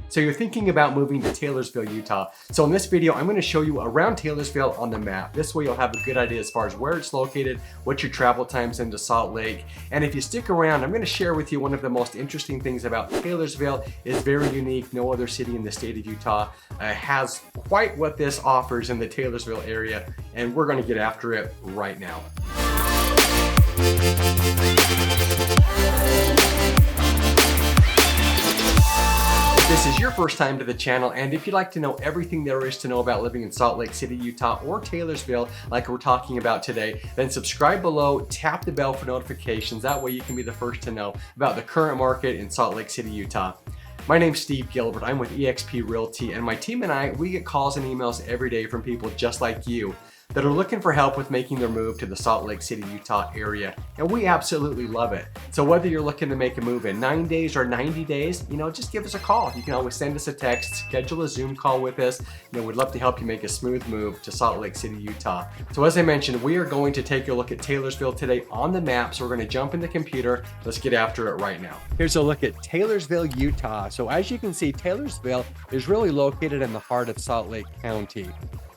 So you're thinking about moving to Taylorsville, Utah. So in this video, I'm going to show you around Taylorsville on the map. This way you'll have a good idea as far as where it's located, what your travel times into Salt Lake. And if you stick around, I'm going to share with you one of the most interesting things about Taylorsville. It's very unique. No other city in the state of Utah has quite what this offers in the Taylorsville area. And we're going to get after it right now. If this is your first time to the channel, and if you'd like to know everything there is to know about living in Salt Lake City, Utah, or Taylorsville, like we're talking about today, then subscribe below, tap the bell for notifications. That way you can be the first to know about the current market in Salt Lake City, Utah. My name's Steve Gilbert. I'm with eXp Realty, and my team and I, we get calls and emails every day from people just like you that are looking for help with making their move to the Salt Lake City, Utah area. And we absolutely love it. So whether you're looking to make a move in 9 days or 90 days, just give us a call. You can always send us a text, schedule a Zoom call with us. We'd love to help you make a smooth move to Salt Lake City, Utah. So as I mentioned, we are going to take a look at Taylorsville today on the map. So we're going to jump in the computer. Let's get after it right now. Here's a look at Taylorsville, Utah. So as you can see, Taylorsville is really located in the heart of Salt Lake County.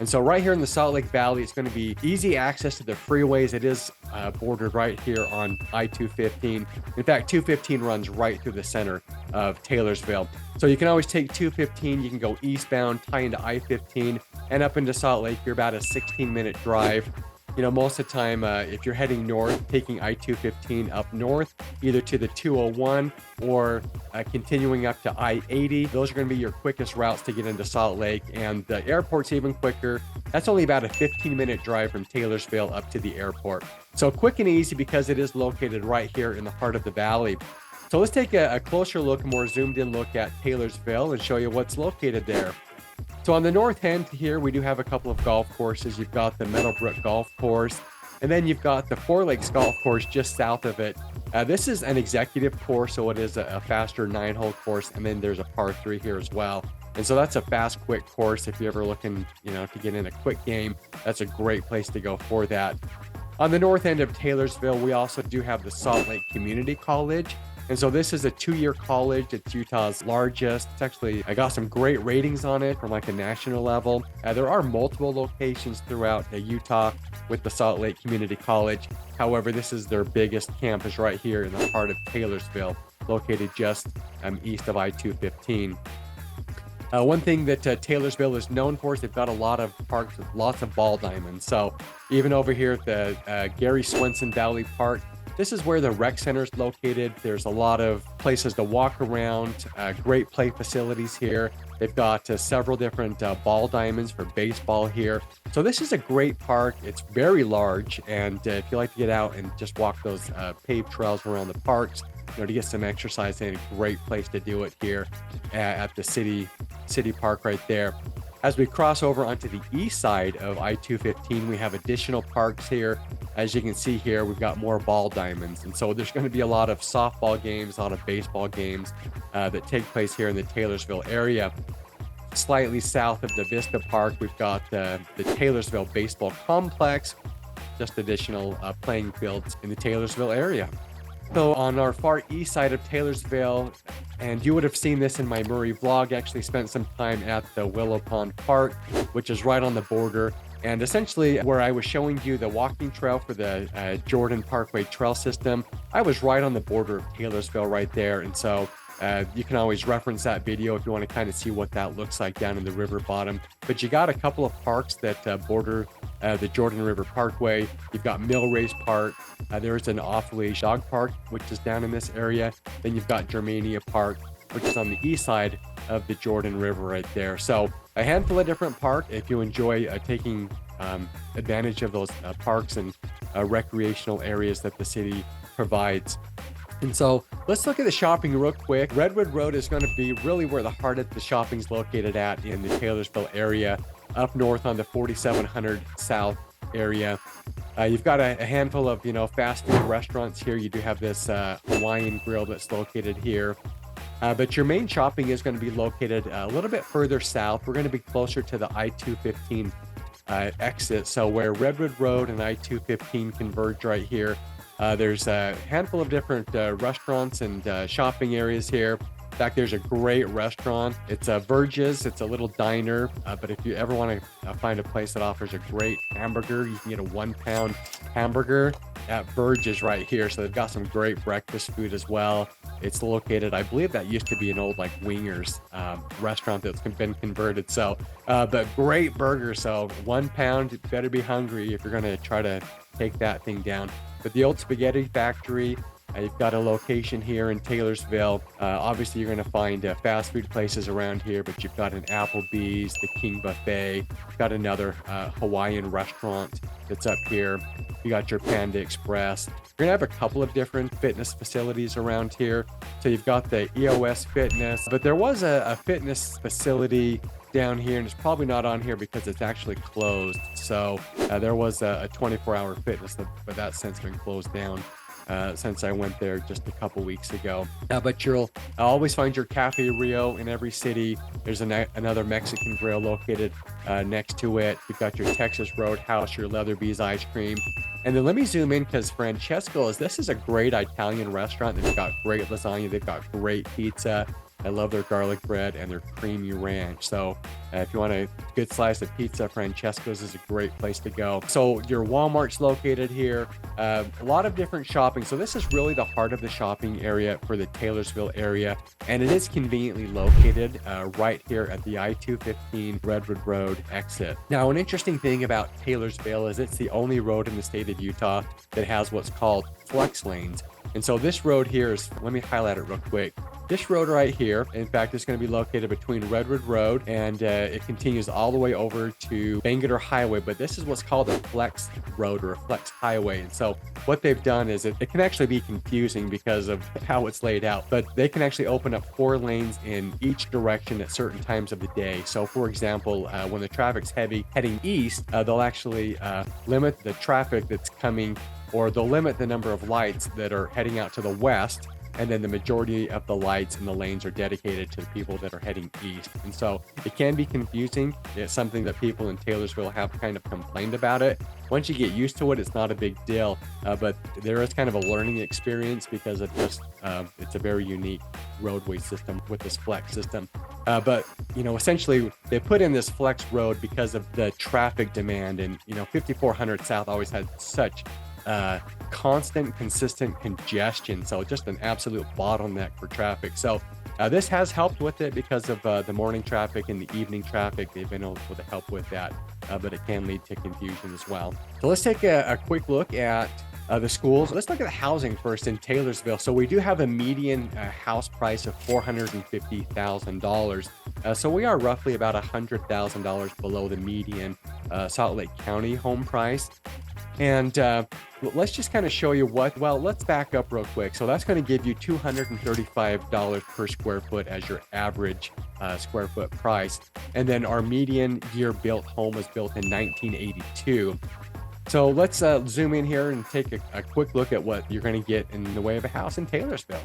And so right here in the Salt Lake Valley, it's going to be easy access to the freeways. It is bordered right here on I-215. In fact, 215 runs right through the center of Taylorsville. So you can always take 215, you can go eastbound, tie into I-15, and up into Salt Lake. You're about a 16-minute drive. Most of the time, if you're heading north, taking I-215 up north, either to the 201 or continuing up to I-80, those are going to be your quickest routes to get into Salt Lake. And the airport's even quicker. That's only about a 15-minute drive from Taylorsville up to the airport. So quick and easy because it is located right here in the heart of the valley. So let's take a closer look, a more zoomed in look at Taylorsville and show you what's located there. So on the north end here, we do have a couple of golf courses. You've got the Meadowbrook Golf Course, and then you've got the Four Lakes Golf Course just south of it. This is an executive course, so it is a faster 9-hole course, and then there's a par 3 here as well. And so that's a fast, quick course. If you're ever looking, to get in a quick game, that's a great place to go for that. On the north end of Taylorsville, we also do have the Salt Lake Community College. And so this is a 2-year college. It's Utah's largest. It's actually, I got some great ratings on it from like a national level. There are multiple locations throughout Utah with the Salt Lake Community College. However, this is their biggest campus right here in the heart of Taylorsville, located just east of I-215. One thing that Taylorsville is known for is they've got a lot of parks with lots of ball diamonds. So even over here at the Gary Swenson Valley Park, this is where the rec center is located. There's a lot of places to walk around, great play facilities here. They've got several different ball diamonds for baseball here. So this is a great park. It's very large. And if you like to get out and just walk those paved trails around the parks, to get some exercise in, a great place to do it here at the city park right there. As we cross over onto the east side of I-215, we have additional parks here. As you can see here, we've got more ball diamonds. And so there's going to be a lot of softball games, a lot of baseball games that take place here in the Taylorsville area. Slightly south of the Vista Park, we've got the Taylorsville Baseball Complex, just additional playing fields in the Taylorsville area. So on our far east side of Taylorsville, and you would have seen this in my Murray vlog, actually spent some time at the Willow Pond Park, which is right on the border. And essentially where I was showing you the walking trail for the Jordan Parkway Trail System, I was right on the border of Taylorsville right there. And so you can always reference that video if you want to kind of see what that looks like down in the river bottom. But you got a couple of parks that border the Jordan River Parkway. You've got Millrace Park. There is an off-leash dog park, which is down in this area. Then you've got Germania Park, which is on the east side of the Jordan River right there. So a handful of different parks if you enjoy taking advantage of those parks and recreational areas that the city provides. And so let's look at the shopping real quick. Redwood Road is going to be really where the heart of the shopping is located at in the Taylorsville area. Up north on the 4700 South area. You've got a handful of, fast food restaurants here. You do have this Hawaiian grill that's located here. But your main shopping is going to be located a little bit further south. We're going to be closer to the I-215 exit. So where Redwood Road and I-215 converge right here, there's a handful of different restaurants and shopping areas here. In fact, there's a great restaurant. It's a Verge's. It's a little diner. But if you ever want to find a place that offers a great hamburger, you can get a 1-pound hamburger at Verge's right here. So they've got some great breakfast food as well. It's located, I believe that used to be an old like wingers restaurant that's been converted. So, but great burger. So 1 pound, you better be hungry if you're going to try to take that thing down. But the Old Spaghetti Factory, you've got a location here in Taylorsville. Obviously, you're going to find fast food places around here, but you've got an Applebee's, the King Buffet. You've got another Hawaiian restaurant that's up here. You got your Panda Express. You're going to have a couple of different fitness facilities around here. So you've got the EOS Fitness, but there was a fitness facility down here, and it's probably not on here because it's actually closed. So there was a 24-hour fitness, but that's since been closed down since I went there just a couple weeks ago. But you'll always find your Cafe Rio in every city. There's another Mexican grill located next to it. You've got your Texas Roadhouse, your Leatherby's ice cream. And then let me zoom in because Francesco this is a great Italian restaurant. They've got great lasagna. They've got great pizza. I love their garlic bread and their creamy ranch. So if you want a good slice of pizza, Francesco's is a great place to go. So your Walmart's located here. A lot of different shopping. So this is really the heart of the shopping area for the Taylorsville area. And it is conveniently located right here at the I-215 Redwood Road exit. Now, an interesting thing about Taylorsville is it's the only road in the state of Utah that has what's called flex lanes. And so this road here is, let me highlight it real quick. This road right here, in fact, is going to be located between Redwood Road and it continues all the way over to Bangerter Highway. But this is what's called a flex road or a flex highway. And so what they've done is it can actually be confusing because of how it's laid out, but they can actually open up 4 lanes in each direction at certain times of the day. So for example, when the traffic's heavy heading east, they'll actually limit the traffic that's coming, or they'll limit the number of lights that are heading out to the west. And then the majority of the lights in the lanes are dedicated to the people that are heading east. And so it can be confusing. It's something that people in Taylorsville have kind of complained about it. Once you get used to it, it's not a big deal. But there is kind of a learning experience because of just, it's a very unique roadway system with this flex system. But, you know, essentially they put in this flex road because of the traffic demand. And, you know, 5400 South always had such constant, consistent congestion. So just an absolute bottleneck for traffic. So this has helped with it because of the morning traffic and the evening traffic. They've been able to help with that, but it can lead to confusion as well. So let's take a quick look at the schools. Let's look at the housing first in Taylorsville. So we do have a median house price of $450,000. So we are roughly about $100,000 below the median Salt Lake County home price. And let's just kind of show you let's back up real quick. So that's going to give you $235 per square foot as your average square foot price. And then our median year built home was built in 1982. So let's zoom in here and take a quick look at what you're going to get in the way of a house in Taylorsville.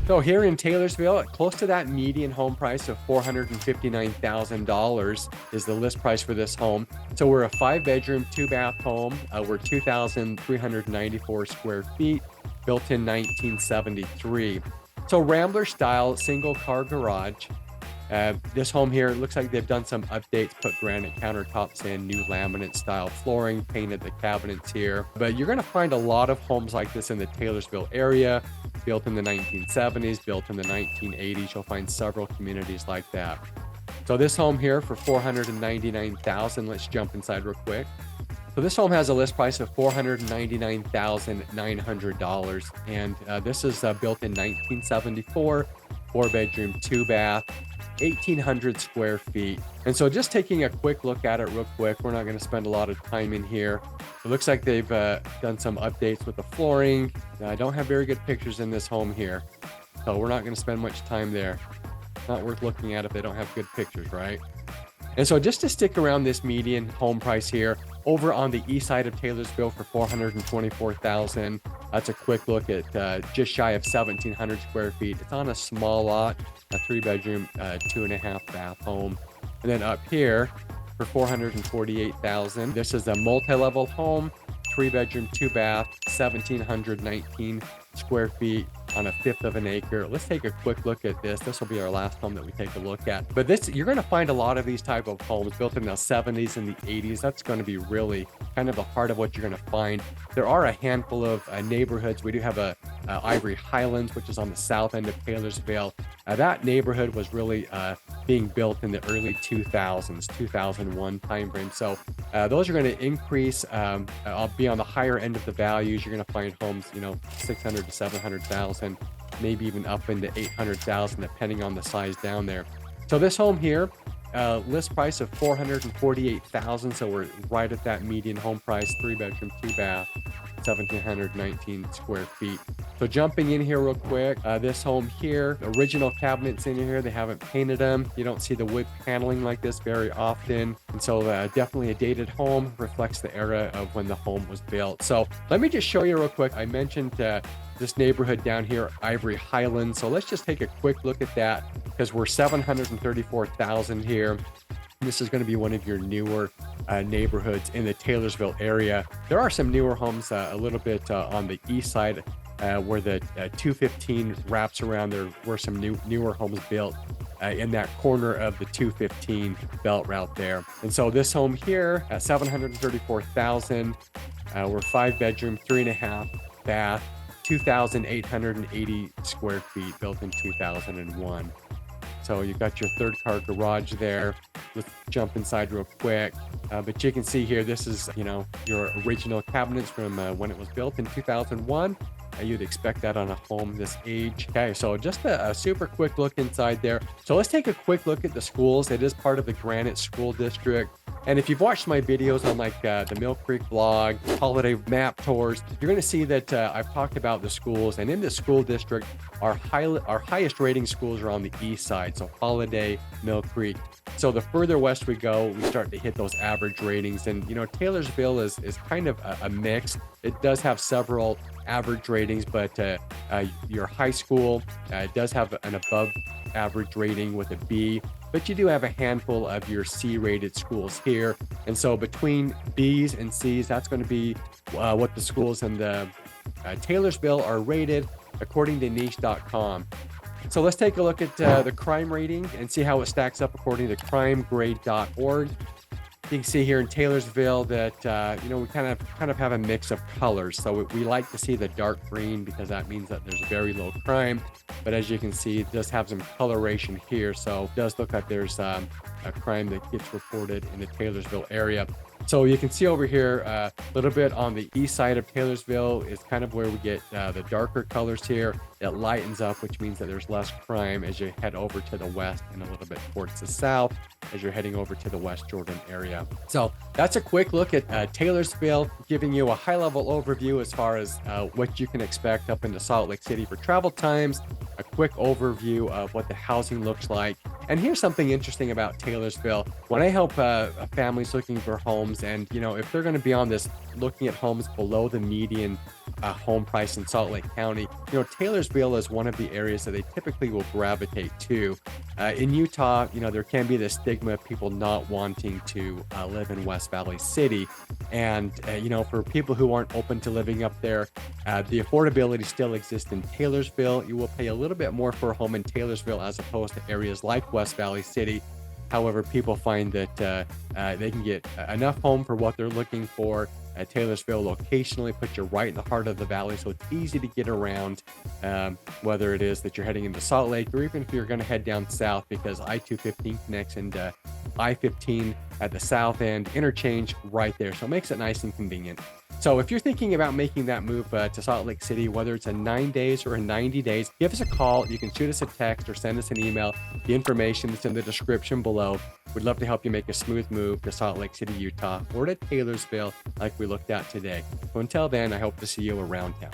So here in Taylorsville, close to that median home price of $459,000 is the list price for this home. So we're a 5-bedroom, 2-bath home. We're 2,394 square feet, built in 1973. So Rambler style single car garage. This home here, it looks like they've done some updates, put granite countertops in, new laminate style flooring, painted the cabinets here. But you're going to find a lot of homes like this in the Taylorsville area, built in the 1970s, built in the 1980s. You'll find several communities like that. So this home here for $499,000. Let's jump inside real quick. So this home has a list price of $499,900. And this is built in 1974, 4-bedroom, 2-bath. 1,800 square feet. And so just taking a quick look at it real quick, we're not going to spend a lot of time in here. It looks like they've done some updates with the flooring. I don't have very good pictures in this home here, so we're not going to spend much time there. Not worth looking at if they don't have good pictures, right? And so just to stick around this median home price here, over on the east side of Taylorsville for $424,000. That's a quick look at just shy of 1,700 square feet. It's on a small lot, a 3-bedroom, 2.5-bath home. And then up here for $448,000. This is a multi-level home, 3-bedroom, 2-bath, 1,719 square feet. on a fifth of an acre. Let's take a quick look at this. This will be our last home that we take a look at. But this, you're going to find a lot of these type of homes built in the 70s and the 80s. That's going to be really kind of the heart of what you're going to find. There are a handful of neighborhoods. We do have a Ivory Highlands, which is on the south end of Taylorsville. That neighborhood was really being built in the early 2000s, 2001 timeframe. So those are going to increase. I'll be on the higher end of the values. You're going to find homes, 600 to 700,000, maybe even up into 800,000, depending on the size down there. So this home here, list price of 448,000. So we're right at that median home price, 3-bedroom, 2-bath. 1,719 square feet. So jumping in here real quick, this home here, original cabinets in here, they haven't painted them. You don't see the wood paneling like this very often. And so definitely a dated home, reflects the era of when the home was built. So let me just show you real quick. I mentioned this neighborhood down here, Ivory Highlands. So let's just take a quick look at that because we're 734,000 here. This is going to be one of your newer neighborhoods in the Taylorsville area. There are some newer homes a little bit on the east side where the 215 wraps around. There were some newer homes built in that corner of the 215 belt route there. And so this home here, 734,000, we're 5-bedroom, 3.5 bath, 2,880 square feet, built in 2001. So you've got your third car garage there. Let's jump inside real quick. But you can see here, this is, your original cabinets from when it was built in 2001. You'd expect that on a home this age. Okay, so just a super quick look inside there. So let's take a quick look at the schools. It is part of the Granite School District. And if you've watched my videos on like the Mill Creek vlog, holiday map tours, you're going to see that I've talked about the schools. And in the school district, our highest rating schools are on the east side. So Holiday, Mill Creek. So the further west we go, we start to hit those average ratings. And, Taylorsville is kind of a mix. It does have several average ratings, but your high school does have an above average rating with a B. But you do have a handful of your C-rated schools here. And so between B's and C's, that's going to be what the schools in the Taylorsville are rated according to niche.com. So let's take a look at the crime rating and see how it stacks up according to crimegrade.org. You can see here in Taylorsville that, we kind of have a mix of colors. So we like to see the dark green because that means that there's very low crime. But as you can see, it does have some coloration here. So it does look like there's a crime that gets reported in the Taylorsville area. So you can see over here a little bit on the east side of Taylorsville is kind of where we get the darker colors here. It lightens up, which means that there's less crime as you head over to the west and a little bit towards the south as you're heading over to the West Jordan area. So that's a quick look at Taylorsville, giving you a high-level overview as far as what you can expect up into Salt Lake City for travel times, a quick overview of what the housing looks like. And here's something interesting about Taylorsville. When I help families looking for homes, and if they're going to be on this looking at homes below the median home price in Salt Lake County, Taylorsville is one of the areas that they typically will gravitate to. In Utah, there can be this stigma of people not wanting to live in West Valley City. And, for people who aren't open to living up there, the affordability still exists in Taylorsville. You will pay a little bit more for a home in Taylorsville as opposed to areas like West Valley City. However, people find that they can get enough home for what they're looking for. Taylorsville locationally puts you right in the heart of the valley, so it's easy to get around, whether it is that you're heading into Salt Lake or even if you're going to head down south, because I-215 connects into I-15 at the south end, interchange right there, so it makes it nice and convenient. So if you're thinking about making that move to Salt Lake City, whether it's a 9 days or a 90 days, give us a call. You can shoot us a text or send us an email. The information is in the description below. We'd love to help you make a smooth move to Salt Lake City, Utah, or to Taylorsville like we looked at today. So until then, I hope to see you around town.